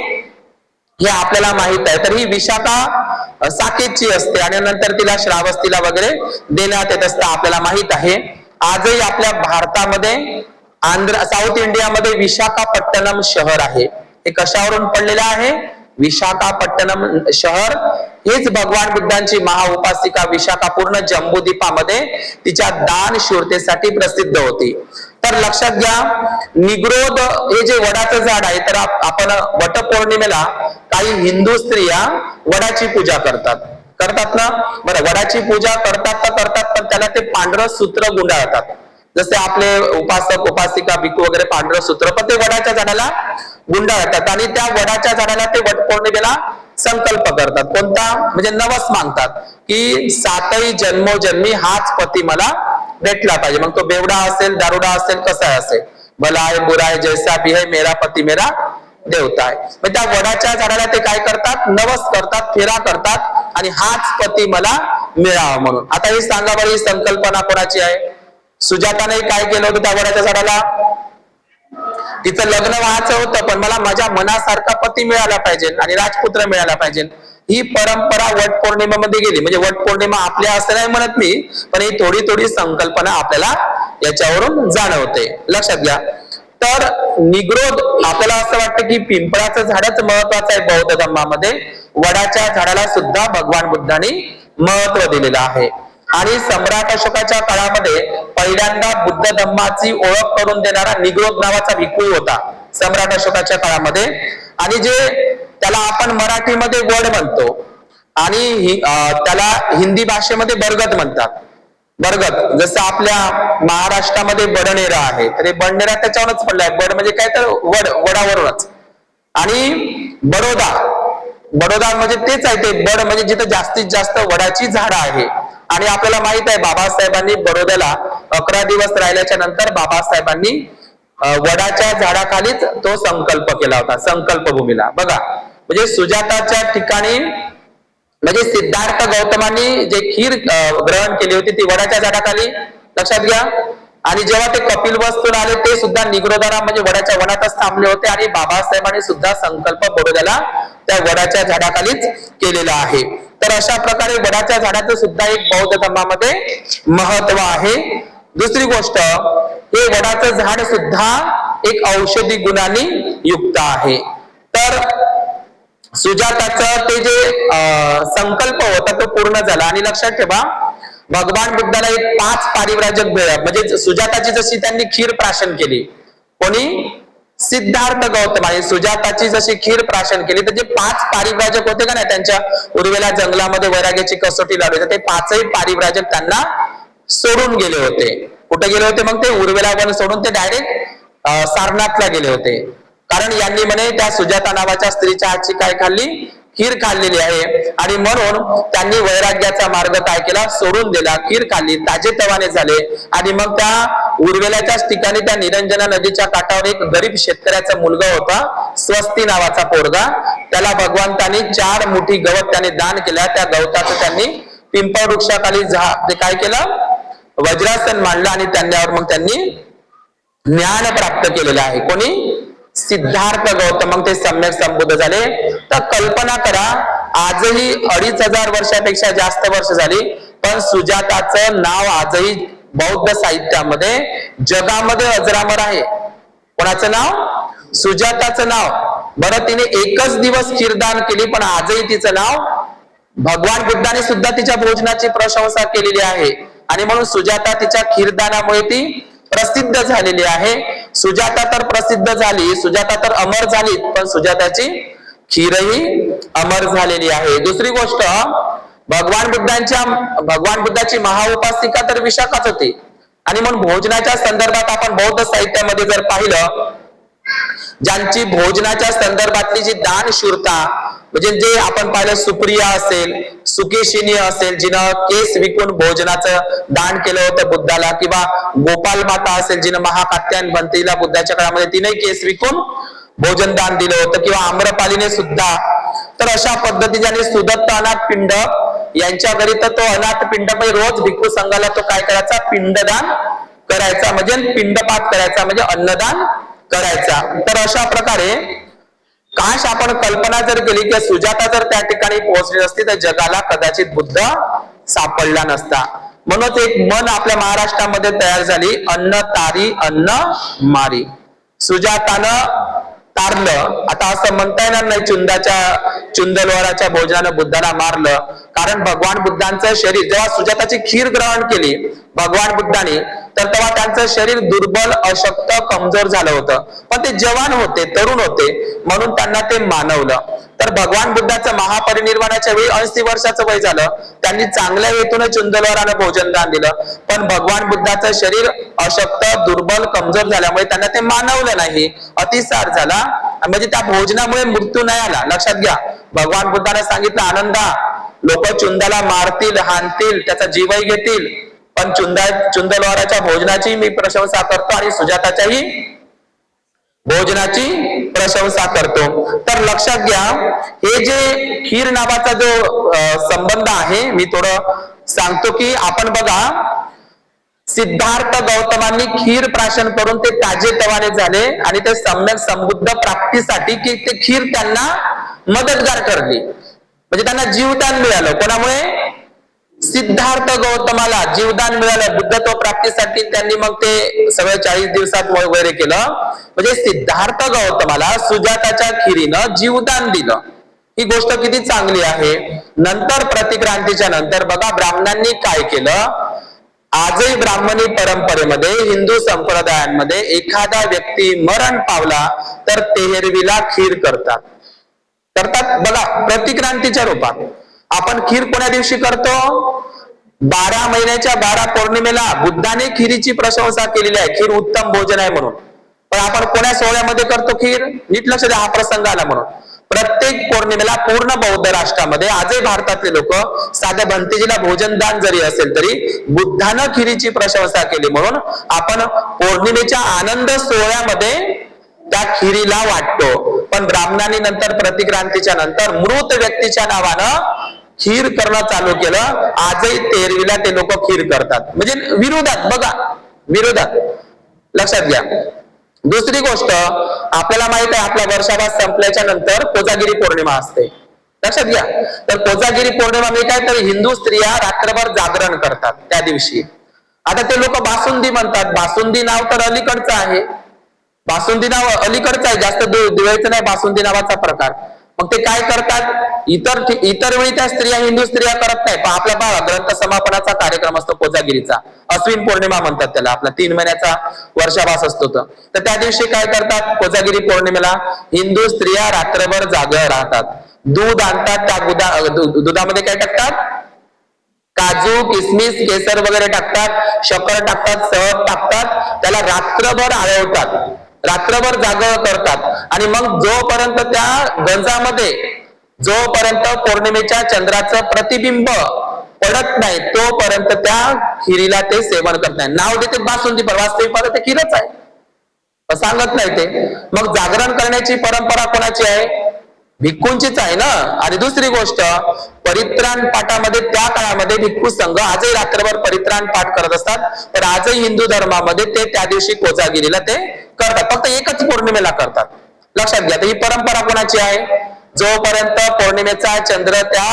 [SPEAKER 1] हे आपल्याला माहित आहे. तर ही विशाखा साकेतची असते आणि नंतर तिला श्रावस्तीला वगैरे देण्यात येत असतं आपल्याला माहित आहे. आजही आपल्या भारतामध्ये साऊथ इंडियामध्ये विशाखापट्टणम शहर आहे. हे कशावरून पडलेलं आहे? विशाखापट्टणम शहर हेच भगवान बुद्धांची महाउपासिका विशाखा पूर्ण जम्बूद्वीपामध्ये तिच्या दानशूरतेसाठी प्रसिद्ध होती. तर लक्षात घ्या, निग्रोध हे जे वडाचं झाड आहे, तर आपण वटपौर्णिमेला काही हिंदू स्त्रिया वडाची पूजा करतात. करतात ना? बरं, वडाची पूजा करतात पण त्याला ते पांढरं सूत्र गुंडाळतात. जसे आपले उपासक उपासिका भिक्खू वगैरे पांढरं सूत्र, पण ते वडाच्या झाडाला गुंडाळतात आणि त्या वडाच्या झाडाला ते वटपौर्णिमेला संकल्प करतात. कोणता? म्हणजे नवस मागतात की 7ही जन्मोजन्मी हाच पती मला भेटला पाहिजे. मग तो बेवडा असेल, दारुडा असेल, कसा असेल, भला आहे बुरा आहे जैसा भी है, मेरा पती मेरा देवता आहे. मग त्या वडाच्या झाडाला ते काय करतात? नवस करतात, फेरा करतात आणि हाच पती मला मिळावा म्हणून. आता हे सांगा बरं, ही संकल्पना कोणाची आहे? सुजाताने काय केलं होतं त्या वडाच्या झाडाला? तिचं लग्न व्हायचं होतं, पण मला माझ्या मनासारखा पती मिळाला पाहिजे आणि राजपुत्र मिळाला पाहिजे. ही परंपरा वट पौर्णिमेमध्ये गेली. म्हणजे वट पौर्णिमा आपल्या असं नाही म्हणत मी, पण ही थोडी थोडी संकल्पना आपल्याला याच्यावरून जाणवते. लक्षात घ्या. तर निग्रोध, आपल्याला असं वाटतं की पिंपळाचं झाडच महत्वाचं आहे बौद्ध धर्मामध्ये. वडाच्या झाडाला सुद्धा भगवान बुद्धांनी महत्व दिलेलं आहे. आणि सम्राट अशोकाच्या काळामध्ये पहिल्यांदा बुद्ध धम्माची ओळख करून देणारा निग्रोध नावाचा भिक्खू होता सम्राट अशोकाच्या काळामध्ये. आणि जे त्याला आपण मराठीमध्ये वड म्हणतो आणि त्याला हिंदी भाषेमध्ये बरगद म्हणतात. बरगद, जसं आपल्या महाराष्ट्रामध्ये बडनेरा आहे, तर हे बडनेरा त्याच्यावरच पडलाय. बड म्हणजे काय? तर वड, वडावरूनच. आणि बडोदा म्हणजे तेच आहे, ते बड म्हणजे जिथे जास्तीत जास्त वडाची झाडं आहे. आणि आपल्याला माहित आहे बाबासाहेबांनी बडोद्याला 11 दिवस राहिल्याच्या नंतर बाबासाहेबांनी वडाच्या झाडाखालीच तो संकल्प केला होता, संकल्प भूमीला. बघा, म्हणजे सुजाताच्या ठिकाणी, म्हणजे सिद्धार्थ गौतमांनी जे खीर ग्रहण केली होती ती वडाच्या झाडाखाली. लक्षात घ्या. आणि जेव्हा ते कपिलवस्तूला आले ते सुद्धा निग्रोधारा म्हणजे वडाच्या वनातच थांबले होते. आणि बाबासाहेबांनी सुद्धा संकल्प बडोद्याला त्या वडाच्या झाडाखालीच केलेला आहे. तर अशा प्रकारे वडाच्या झाडाचं सुद्धा एक बौद्ध धर्मामध्ये महत्व आहे. दुसरी गोष्ट, हे वडाचं झाड सुद्धा एक औषधी गुणांनी युक्त आहे. तर सुजाताचं ते जे संकल्प होता तो पूर्ण झाला. आणि लक्षात ठेवा, भगवान बुद्धाला एक 5 पारिव्राजक भेट, म्हणजे सुजाताची जशी त्यांनी खीर प्राशन केली, कोणी? सिद्धार्थ गौतमाने सुजाताची जशी खीर प्राशन केली, तर जे 5 पारिव्राजक होते का नाही, त्यांच्या उर्वेला जंगलामध्ये वैराग्याची कसोटी लावली, तर ते 5ही पारिव्राजक त्यांना सोडून गेले होते. कुठे गेले होते? मग ते उर्वेला वन सोडून ते डायरेक्ट सारनाथला गेले होते. कारण यांनी म्हणे त्या सुजाता नावाच्या स्त्रीच्या हातची काय खाल्ली? खीर खाल्लेली आहे. आणि म्हणून त्यांनी वैराग्याचा मार्ग काय केला? सोडून दिला. खीर खाल्ली, ताजेतवाने झाले. आणि मग त्या उर्वेलाच्याच ठिकाणी त्या निरंजना नदीच्या काठावर एक गरीब शेतकऱ्याचा मुलगा होता, स्वस्ती नावाचा पोरगा. त्याला भगवंतांनी 4 मुठी गवत त्याने दान केला. त्या गवताचं त्यांनी पिंपळ वृक्षाखाली ते काय केलं? वज्रासन मांडलं आणि त्यांच्यावर मग त्यांनी ज्ञान प्राप्त केलेलं आहे. कोणी? सिद्धार्थ गौतम. मग ते सम्यक संबुद्ध झाले. तर कल्पना करा, आजही 2500 वर्षापेक्षा जास्त वर्ष झाली, पण सुजाताचं नाव आजही बौद्ध साहित्यामध्ये जगामध्ये अजरामर आहे. कोणाचं नाव? सुजाताचं नाव. बरं, तिने एकच दिवस खीरदान केली, पण आजही तिचं नाव, भगवान बुद्धाने सुद्धा तिच्या भोजनाची प्रशंसा केलेली आहे. आणि म्हणून सुजाता तिच्या खीरदानामुळे ती प्रसिद्ध झालेली आहे. सुजाता तर प्रसिद्ध झाली, सुजाता तर अमर झाली, पण सुजाताची खीरही अमर झालेली आहे. दुसरी गोष्ट, भगवान बुद्धाची महाउपासिका तर विशाखाच होती. आणि म्हणून भोजनाच्या संदर्भात आपण बौद्ध साहित्यामध्ये जर पाहिलं, ज्यांची भोजनाच्या संदर्भातली जी दानशूरता, म्हणजे जे आपण पाहिलं, सुप्रिया असेल, सुकेशिनी असेल, जिनं केस विकून भोजनाचं दान केलं होतं बुद्धाला, किंवा गोपाल माता असेल, जिनं महाकात्यायन भंतेला बुद्धाच्या काळामध्ये तिने केस विकून भोजन दान दिलं होतं, किंवा आम्रपालीने सुद्धा. तर अशा पद्धतीने सुदत्त अनाथ पिंड यांच्या घरी तर तो अनाथ पिंड म्हणजे रोज भिक्खू संघाला तो काय करायचा? पिंडदान करायचा, म्हणजे पिंडपात करायचा, म्हणजे अन्नदान करायचा. तर अशा प्रकारे काश आपण कल्पना जर केली की सुजाता जर त्या ठिकाणी पोहोचली असती तर जगाला कदाचित बुद्ध सापडला नसता. म्हणूनच एक म्हण आपल्या महाराष्ट्रामध्ये तयार झाली, अन्न तारी अन्न मारी. सुजातानं तारलं. आता असं म्हणता येणार नाही चुंदलवाराच्या भोजनानं बुद्धाला मारलं, कारण भगवान बुद्धांचं शरीर, जेव्हा सुजाताची खीर ग्रहण केली भगवान बुद्धाने, तर तेव्हा त्यांचं शरीर दुर्बल, अशक्त, कमजोर झालं होतं, पण ते जवान होते, तरुण होते, म्हणून त्यांना ते मानवलं. तर भगवान बुद्धाचं महापरिनिर्वाणाच्या वेळी 80 वर्षाचं वय झालं. त्यांनी चांगल्या हेतून चुंदलवाराला भोजन दान दिलं, पण भगवान बुद्धाचं शरीर अशक्त, दुर्बल, कमजोर झाल्यामुळे त्यांना ते मानवलं नाही, अतिसार झाला, म्हणजे त्या भोजनामुळे मृत्यू नाही आला. लक्षात घ्या, भगवान बुद्धाने सांगितलं, आनंदा, लोक चुंदाला मारतील, हाणतील, त्याचा जीवही घेतील, पण चुंदलवाराच्या भोजनाची मी प्रशंसा करतो आणि सुजाताच्याही भोजनाची प्रशंसा करतो. तर लक्षात घ्या, हे जे खीर नावाचा जो संबंध आहे, मी थोडं सांगतो की आपण बघा, सिद्धार्थ गौतमांनी खीर प्राशन करून ते ताजेतवाने झाले आणि ते सम्यक संबुद्ध प्राप्तीसाठी की ते खीर त्यांना मदतगार ठरली, म्हणजे त्यांना जीवदान मिळालं. कोणामुळे? सिद्धार्थ गौतमाला जीवदान मिळालं. बुद्धत्व प्राप्तीसाठी त्यांनी मग ते सगळं 40 दिवसात वगैरे केलं, म्हणजे सिद्धार्थ गौतमाला सुजाताच्या खिरीनं जीवदान दिलं. ही गोष्ट किती चांगली आहे. नंतर प्रतिक्रांतीच्या नंतर बघा ब्राह्मणांनी काय केलं. आजही ब्राह्मणी परंपरेमध्ये, हिंदू संप्रदायांमध्ये एखादा व्यक्ती मरण पावला तर तेहरवीला खीर करतात. बघा, प्रतिक्रांतीच्या रूपात आपण खीर कोण्या दिवशी करतो? 12 महिन्याच्या 12 पौर्णिमेला बुद्धाने खीरीची प्रशंसा केलेली आहे, खीर उत्तम भोजन आहे म्हणून. पण आपण कोण्या सोहळ्यामध्ये करतो खीर? नीट लक्ष द्या, हा प्रसंग आला म्हणून. प्रत्येक पौर्णिमेला पूर्ण बौद्ध राष्ट्रामध्ये आजही भारतातले लोक साध्या भंतेजीला भोजन दान जरी असेल तरी बुद्धानं खीरीची प्रशंसा केली म्हणून आपण पौर्णिमेच्या आनंद सोहळ्यामध्ये त्या खीरीला वाटतो. पण ब्राह्मणांनी नंतर प्रतिक्रांतीच्या नंतर मृत व्यक्तीच्या नावानं खीर करणं चालू केलं. आजही तेरवीला ते लोक खीर करतात, म्हणजे विरोधात. बघा, विरोधात. लक्षात घ्या. दुसरी गोष्ट, आपल्याला माहित आहे आपला वर्षाभास संपल्याच्या नंतर कोजागिरी पौर्णिमा असते. लक्षात घ्या. तर कोजागिरी पौर्णिमा म्हणजे काय, तर हिंदू स्त्रिया रात्रभर जागरण करतात त्या दिवशी. आता ते लोक बासुंदी म्हणतात. बासुंदी नाव तर अलीकडचं आहे, बासुंदी नाव अलीकडचं आहे, जास्त दिवाळीचं नाही बासुंदी नावाचा प्रकार. मग ते काय करतात, इतर वेळी त्या स्त्रिया, हिंदू स्त्रिया करत नाही, पण आपला बघा ग्रंथ समापनाचा कार्यक्रम असतो कोजागिरीचा, अश्विन पौर्णिमा म्हणतात त्याला, आपला 3 महिन्याचा वर्षाभास असतो. तर त्या दिवशी काय करतात, कोजागिरी पौर्णिमेला हिंदू स्त्रिया रात्रभर जागे राहतात. दूध आणतात, त्या दुधामध्ये काय टाकतात, काजू, किसमिस, केसर वगैरे टाकतात, शक्कर टाकतात, सहज टाकतात, त्याला रात्रभर आळवतात, रात्रभर जागा करतात. आणि मग जोपर्यंत त्या गंजामध्ये जोपर्यंत पौर्णिमेच्या चंद्राचं प्रतिबिंब पडत नाही तोपर्यंत त्या खिरीला ते सेवन करत नाही. नाव देते बासुंदी, पण वास्तविक पाहता ते खीरच आहे, सांगत नाही ते. मग जागरण करण्याची परंपरा कोणाची आहे? भिक्खूंचीच आहे ना. आणि दुसरी गोष्ट, परित्राण पाठामध्ये त्या काळामध्ये भिक्खू संघ आजही रात्रभर परित्राण पाठ करत असतात. तर आजही हिंदू धर्मामध्ये ते त्या दिवशी कोजागिरीला ते करतात, फक्त एकच पौर्णिमेला करतात. लक्षात घ्या. ही परंपरा कोणाची आहे? जोपर्यंत पौर्णिमेचा चंद्र त्या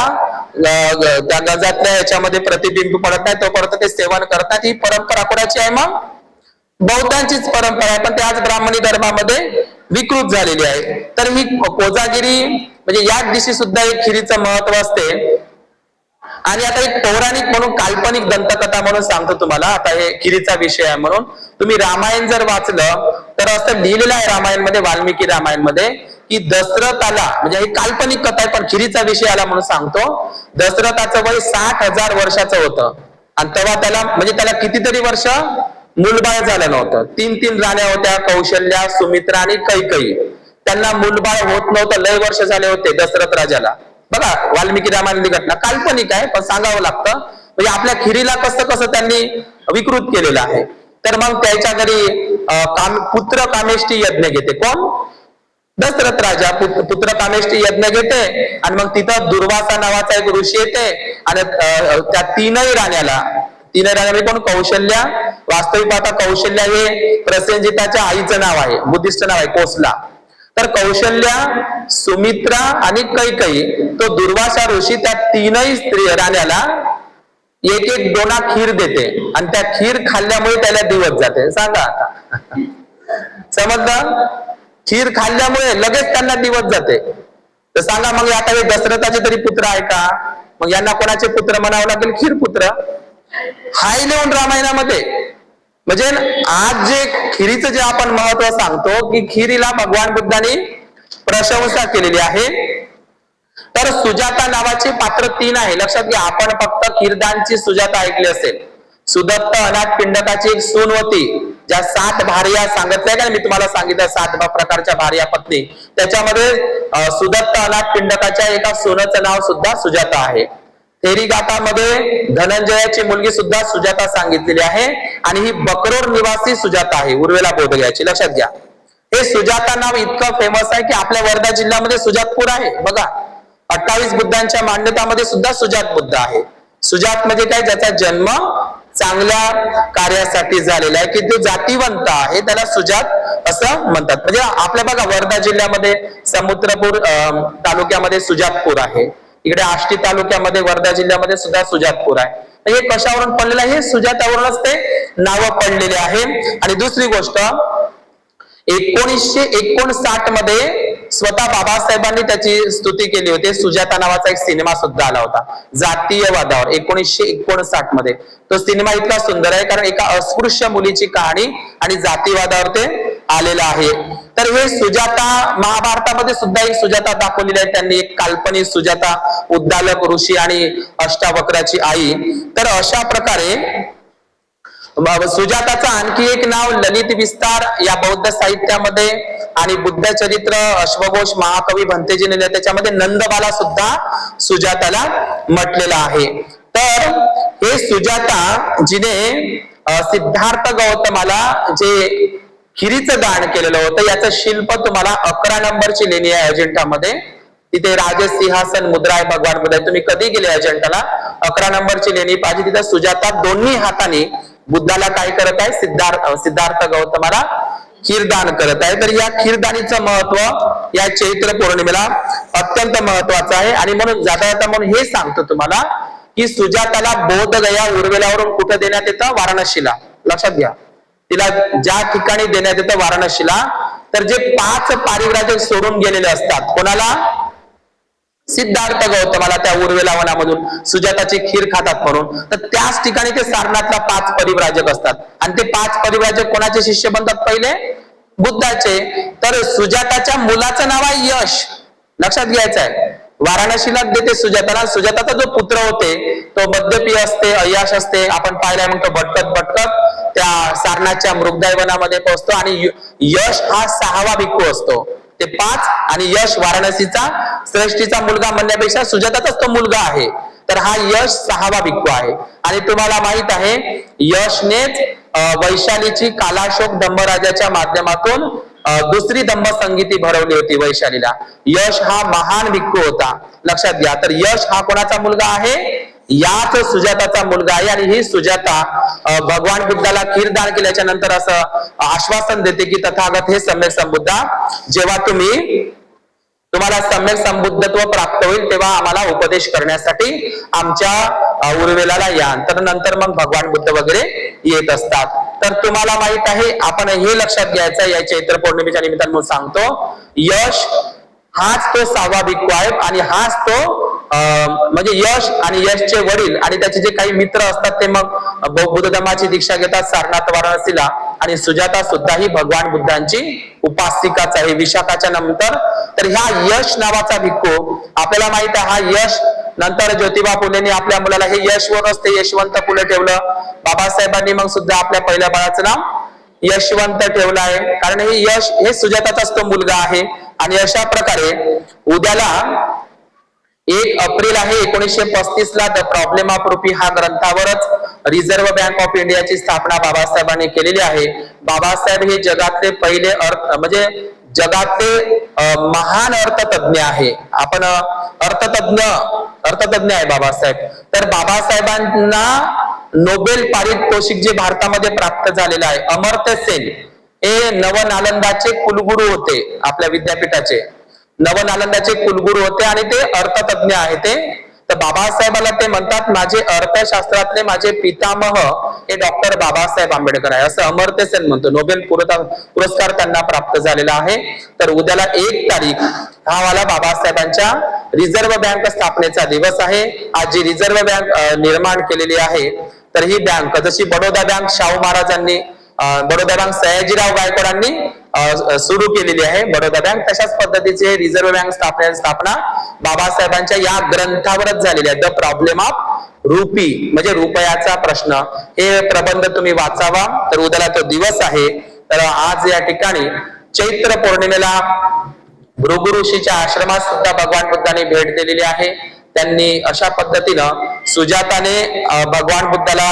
[SPEAKER 1] गजातल्या याच्यामध्ये प्रतिबिंब पडत नाही तोपर्यंत ते सेवन करतात. ही परंपरा कोणाची आहे? मग बौद्धांचीच परंपरा आहे, पण ते आज ब्राह्मणी धर्मामध्ये विकृत झालेली आहे. तर ही कोजागिरी म्हणजे याच दिवशी सुद्धा एक खिरीचं महत्व असते. आणि आता एक पौराणिक म्हणून, काल्पनिक दंतकथा म्हणून सांगतो तुम्हाला. आता हे खिरीचा विषय आहे म्हणून तुम्ही रामायण जर वाचलं तर असं लिहिलेलं आहे रामायण मध्ये, वाल्मिकी रामायण मध्ये, की दशरथाला, म्हणजे ही काल्पनिक कथा आहे पण खिरीचा विषय आला म्हणून सांगतो. दशरथाचं वय 60,000 वर्षाचं होतं आणि तेव्हा त्याला, म्हणजे त्याला कितीतरी वर्ष मूलबाळ झालं नव्हतं. 3 राण्या होत्या, कौशल्या, सुमित्रा आणि कैकेयी. त्यांना मूलबाळ होत नव्हतं, लय वर्ष झाले होते दशरथ राजाला. बघा, वाल्मिकी रामायणातली घटना काल्पनिक आहे पण सांगावं लागतं, म्हणजे आपल्या खिरीला कसं कसं त्यांनी विकृत केलेलं आहे. तर मग त्याच्या घरी पुत्र कामेष्टी यज्ञ घेते. कोण? दशरथ राजा पुत्र कामेष्टी यज्ञ घेते. आणि मग तिथं दुर्वासा नावाचा एक ऋषी येते आणि त्या 3 राण्याला कोण? कौशल्या. वास्तविक पाहता कौशल्या हे प्रसेनजिताच्या आईचं नाव आहे, बुद्धिस्ट नाव आहे, कोसला. तर कौशल्या, सुमित्रा आणि कैकेयी, तो दुर्वासा ऋषी त्या 3 राण्याला एक डोना खीर देते आणि त्या खीर खाल्ल्यामुळे त्याला दिवस जाते. सांगा आता, समजलं? खीर खाल्ल्यामुळे लगेच त्यांना दिवस जाते. तर सांगा मग आता हे दशरथाचे तरी पुत्र आहे का? मग यांना कोणाचे पुत्र म्हणावं लागेल? खीर पुत्र. हाय लिहून रामायणामध्ये. म्हणजे आज जे खिरीचं जे आपण महत्व सांगतो की खिरीला भगवान बुद्धांनी प्रशंसा केलेली आहे. तर सुजाता नावाचे पात्र 3 आहे. लक्षात घ्या, आपण फक्त खीरदानची सुजाता ऐकली असेल. सुदत्त अनाथ पिंडकाची एक सून होती, ज्या 7 भार्या सांगितल्या का मी तुम्हाला सांगितलं, 7 प्रकारच्या भार्या पत्नी. त्याच्यामध्ये सुदत्त अनाथ पिंडकाच्या एका सूनचं नाव सुद्धा सुजाता आहे. थेरीगातामध्ये धनंजयाची मुलगी सुद्धा सुजाता सांगितलेली आहे आणि ही बकरोर निवासी सुजाता आहे, उर्वेला बोधगयाची. लक्षात घ्या, हे सुजाता नाव इतकं फेमस आहे की आपल्या वर्धा जिल्ह्यामध्ये सुजातपूर आहे बघा. 28 बुद्धांच्या मान्यतामध्ये सुद्धा सुजात बुद्ध आहे. सुजात म्हणजे काय, ज्याचा जन्म चांगल्या कार्यासाठी झालेला आहे, की जो जातीवंत आहे त्याला सुजात असं म्हणतात. म्हणजे आपल्या बघा वर्धा जिल्ह्यामध्ये समुद्रपूर तालुक्यामध्ये सुजातपूर आहे, इकडे आष्टी तालुक्यामध्ये वर्धा जिल्ह्यामध्ये सुद्धा सुजातपूर आहे. हे कशावरून पडलेलं आहे, हे सुजातावरूनच ते नाव पडलेले आहे. आणि दुसरी गोष्ट, 1959 मध्ये स्वतः बाबासाहेबांनी त्याची स्तुती केली होती. सुजाता नावाचा एक सिनेमा सुद्धा आला होता जातीयवादावर 1959 मध्ये. तो सिनेमा इतका सुंदर आहे कारण एका अस्पृश्य मुलीची कहाणी आणि जातीवादावर ते आलेलं आहे. तर हे सुजाता महाभारतामध्ये सुद्धा एक सुजाता दाखवलेली आहे त्यांनी, एक काल्पनिक सुजाता, उद्दालक ऋषी आणि अष्टावक्राची आई. तर अशा प्रकारे सुजाताचं आणखी एक नाव ललित विस्तार या बौद्ध साहित्यामध्ये आणि बुद्ध चरित्र अश्वघोष महाकवी भंतेजीने त्याच्यामध्ये नंदबाला सुद्धा सुजाताला म्हटलेला आहे. तर हे सुजाता जिने सिद्धार्थ गौतमाला जे खिरीचं दान केलेलं होतं, याचं शिल्प तुम्हाला 11 नंबरची लेणी आहे अजिंठामध्ये. तिथे राजसिंहासन मुद्रा आहे भगवान बुद्ध. तुम्ही कधी गेले अजिंठाला, 11 नंबरची लेणी पाहिजे. तिथे सुजाता दोन्ही हाताने बुद्धाला काय करत आहे, सिद्धार्थ गौतमाला खीरदान करत आहे. तर या खीरदानीचं महत्व या चैत्र पौर्णिमेला अत्यंत महत्वाचं आहे. आणि म्हणून जाता म्हणून हे सांगतो तुम्हाला की सुजाताला बोधगया उर्वेलावरून कुठे देण्यात येतं, वाराणसीला. लक्षात घ्या, तिला ज्या ठिकाणी देण्यात येतं वाराणसीला, तर जे 5 पारिव्राजक सोडून गेलेले असतात, कोणाला, सिद्धार्थ गौतमाला, त्या उर्वेला वनामधून सुजाताची खीर खातात म्हणून, तर त्याच ठिकाणी ते सारनाथला 5 परिव्राजक असतात. आणि ते 5 परिव्राजक कोणाचे शिष्य बनतात, पहिले बुद्धाचे. तर सुजाताच्या मुलाचं नाव आहे यश. लक्षात घ्यायचं आहे, वाराणसीला देते सुजाताला. सुजाताचा जो पुत्र होते तो मद्यपी असते, अय्याश असते, आपण पाहिलाय. मग तो भटकत भटकत त्या सारनाथच्या मृगदाय वनामध्ये पोहोचतो आणि यश हा 6वा भिक्खू असतो. ते 5 आणि यश वाराणसीचा श्रेष्ठीचा मुलगा म्हणण्यापेक्षा सुजाताचाच तो मुलगा आहे. तर हा यश 6वा भिक्खू आहे. आणि तुम्हाला माहित आहे, यशनेच वैशालीची कालाशोक धम्मराजाच्या माध्यमातून दुसरी धम्मसंगीती भरवली होती वैशालीला. यश हा महान भिक्खू होता. लक्षात घ्या, तर यश हा कोणाचा मुलगा आहे, याच सुजाताचा मुलगा आहे. आणि ही सुजाता भगवान बुद्धाला खीरदान केल्याच्या नंतर असं आश्वासन देते की तथागत हे सम्यक संबुद्धा, जेव्हा तुम्हाला सम्यक संबुद्धत्व प्राप्त होईल तेव्हा आम्हाला उपदेश करण्यासाठी आमच्या उर्वेलाला या. तर नंतर मग भगवान बुद्ध वगैरे येत असतात. तर तुम्हाला माहित आहे, आपण हे लक्षात घ्यायचं या चैत्र पौर्णिमेच्या निमित्तानं सांगतो, यश हाच तो 6वा भिक्खू आहे. आणि हाच तो म्हणजे यश आणि यशचे वडील आणि त्याचे जे काही मित्र असतात ते मग बुद्ध धर्माची दीक्षा घेतात सारनाथ वाराणसीला. आणि सुजाता सुद्धा ही भगवान बुद्धांची उपासिकाच आहे विशाखाच्या नंतर. तर ह्या यश नावाचा भिक्खू आपल्याला माहित आहे, हा यश नंतर ज्योतिबा फुलेंनी आपल्या मुलाला हे यशवंत ते यशवंत फुले ठेवलं. बाबासाहेबांनी मग सुद्धा आपल्या पहिल्या बाळाचं नाव यशवंत ठेवलं आहे, कारण हे यश हे सुजाताचाच तो मुलगा आहे. आणि अशा प्रकारे उद्याला 1 एप्रिल आहे 1935 ला द प्रॉब्लेम ऑफ रुपी हा ग्रंथावरच रिझर्व्ह बँक ऑफ इंडियाची स्थापना बाबासाहेबांनी केलेली आहे. बाबासाहेब हे जगातले पहिले म्हणजे जगातले महान अर्थतज्ञ आहे. आपण अर्थतज्ञ आहे बाबासाहेब. तर बाबासाहेबांना नोबेल पारितोषिक जे भारतामध्ये प्राप्त झालेलं आहे, अमर्त्य सेन हे नवनालंदाचे कुलगुरू होते, आपल्या विद्यापीठाचे नवनालंदाचे कुलगुरू होते आणि ते अर्थतज्ञ आहे ते. तर बाबासाहेबाला ते म्हणतात, माझे अर्थशास्त्रातले माझे पितामह हे डॉक्टर बाबासाहेब आंबेडकर आहे, असं अमर्त्य सेन म्हणतो. नोबेल पुरस्कार त्यांना प्राप्त झालेला आहे. तर उद्याला 1 तारीख हा वाला बाबासाहेबांच्या रिझर्व्ह बँक स्थापनेचा दिवस आहे. आज जी रिझर्व्ह बँक निर्माण केलेली आहे, तर ही बँक जशी बडोदा बँक शाहू महाराजांनी बडोदा बँक सयाजीराव गायकवाडांनी सुरू केलेली आहे बडोदा बँक. तशाच पद्धतीचे रिझर्व्ह बँक स्थापना बाबासाहेबांच्या या ग्रंथावरच झालेली आहे. द प्रॉब्लेम ऑफ रुपी म्हणजे रुपयाचा प्रश्न. हे प्रबंध तुम्ही वाचावा. तर उद्याला तो दिवस आहे. तर आज या ठिकाणी चैत्र पौर्णिमेला भृगु ऋषीच्या आश्रमात सुद्धा भगवान बुद्धांनी भेट दिलेली आहे. त्यांनी अशा पद्धतीनं सुजाताने भगवान बुद्धाला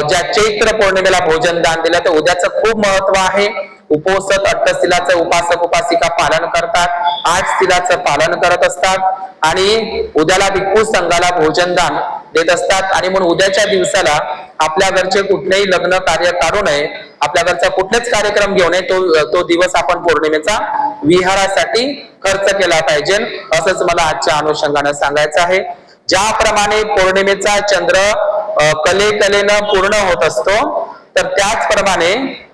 [SPEAKER 1] ज्या चैत्र पौर्णिमेला भोजन दान दिलं, तर उद्याचं खूप महत्व आहे. उपोषित अष्टशिलाचं उपासक उपासिका पालन करतात, 8 शिलाचं पालन करत असतात आणि उद्याला भिक्खू संघाला भोजन दान देत असतात. आणि म्हणून उद्याच्या दिवसाला आपल्या घरचे कुठलेही लग्न कार्य काढू नये, आपल्या घरचा कुठलेच कार्यक्रम घेऊ नये. तो दिवस आपण पौर्णिमेचा विहारासाठी खर्च केला पाहिजे, असंच मला आजच्या अनुषंगाने सांगायचं आहे. ज्याप्रमाणे पौर्णिमेचा चंद्र कलेनं पूर्ण होत असतो, तर त्याचप्रमाणे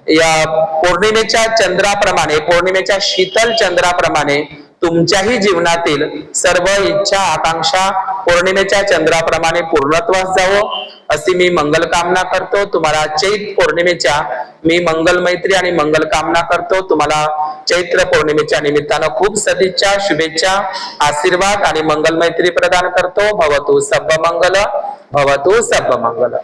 [SPEAKER 1] या पौर्णिमेच्या चंद्राप्रमाणे, पौर्णिमेच्या शीतल चंद्राप्रमाणे तुमच्याही जीवनातील सर्व इच्छा आकांक्षा पौर्णिमेच्या चंद्राप्रमाणे पूर्णत्वास जावो अशी मी मंगल कामना करतो. तुम्हाला चैत्र पौर्णिमेच्या मी मंगल मैत्री आणि मंगल कामना करतो. तुम्हाला चैत्र पौर्णिमेच्या निमित्तानं खूप सदिच्छा, शुभेच्छा, आशीर्वाद आणि मंगल मैत्री प्रदान करतो. भवतु सर्व मंगल, भवतु सर्व मंगल.